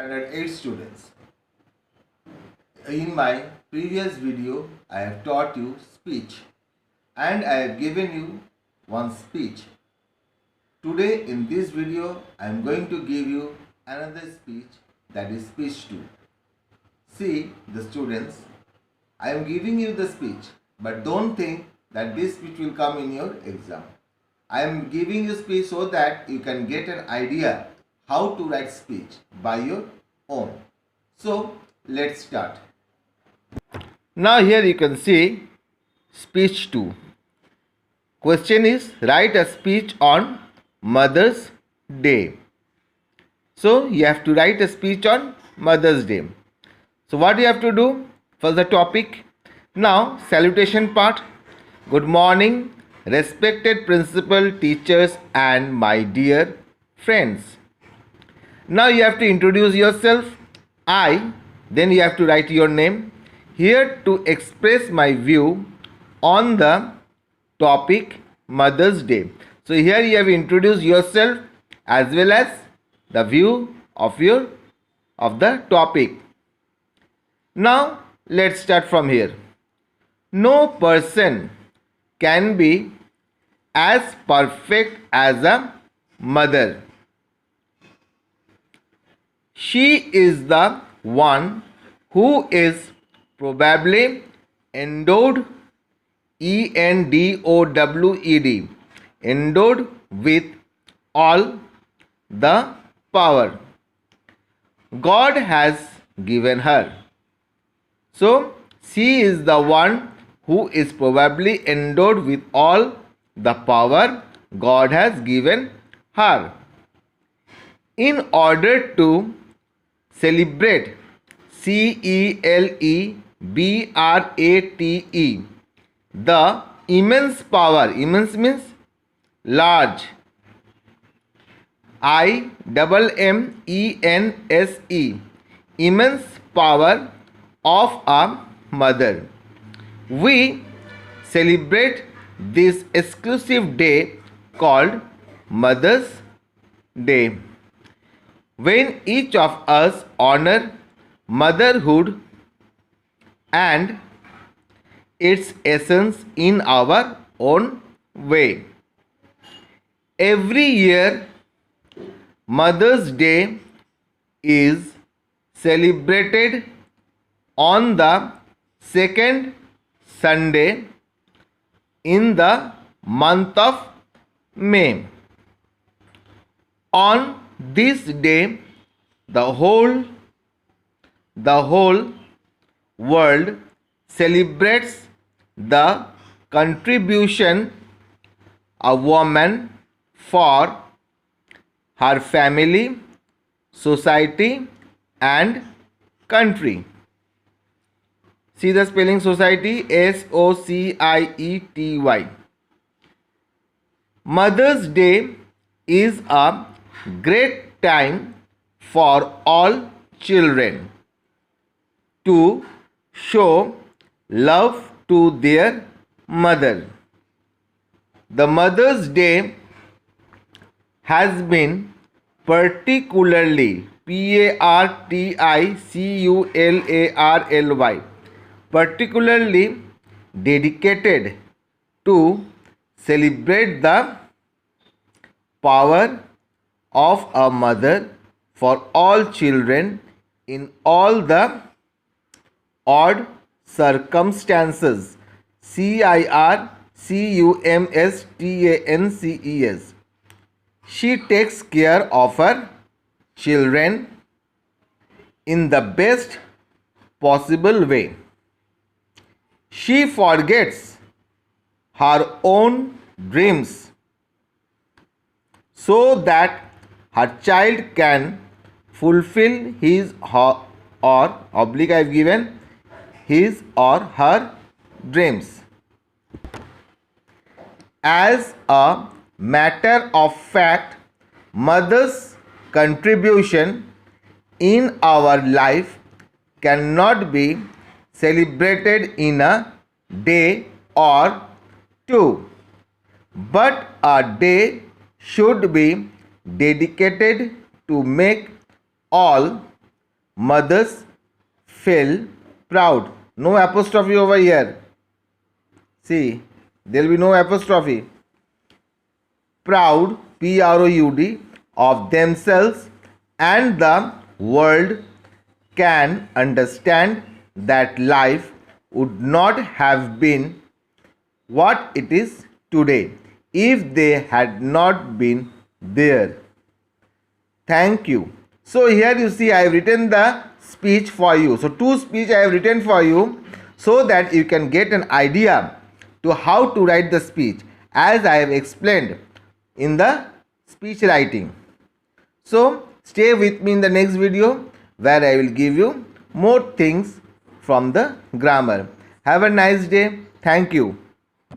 Standard 8 students. In my previous video, I have taught you speech and I have given you one speech. Today in this video, I am going to give you another speech, that is speech 2. See the students, I am giving you the speech, but don't think that this speech will come in your exam. I am giving you speech so that you can get an idea how to write speech by your own. So let's start. Now here you can see speech 2. Question is, write a speech on Mother's Day. So you have to write a speech on Mother's Day. So what you have to do? First the topic. Now salutation part. Good morning, respected principal, teachers and my dear friends. Now you have to introduce yourself. Then you have to write your name. Here to express my view on the topic Mother's Day. So here you have introduced yourself as well as the view of the topic. Now let's start from here. No person can be as perfect as a mother. She is the one who is probably endowed, endowed, endowed with all the power God has given her. So she is the one who is probably endowed with all the power God has given her. In order to celebrate, celebrate, the immense power, immense means large, immense, immense power of a mother. We celebrate this exclusive day called Mother's Day, when each of us honor motherhood and its essence in our own way. Every year, Mother's Day is celebrated on the second Sunday in the month of May. On this day, the whole world celebrates the contribution a woman for her family, society and country. See the spelling society, Society. Mother's Day is a great time for all children to show love to their mother. The Mother's Day has been particularly particularly dedicated to celebrate the power of a mother for all children in all the odd circumstances. Circumstances. She takes care of her children in the best possible way. She forgets her own dreams so that her child can fulfill his or oblique I have given his or her dreams. As a matter of fact, mother's contribution in our life cannot be celebrated in a day or two, but a day should be dedicated to make all mothers feel proud. No apostrophe over here. See, there will be no apostrophe. Proud, P-R-O-U-D, of themselves, and the world can understand that life would not have been what it is today if they had not been there. Thank you. So here you see I have written the speech for you. So two speech I have written for you so that you can get an idea to how to write the speech as I have explained in the speech writing. So stay with me in the next video where I will give you more things from the grammar. Have a nice day. Thank you.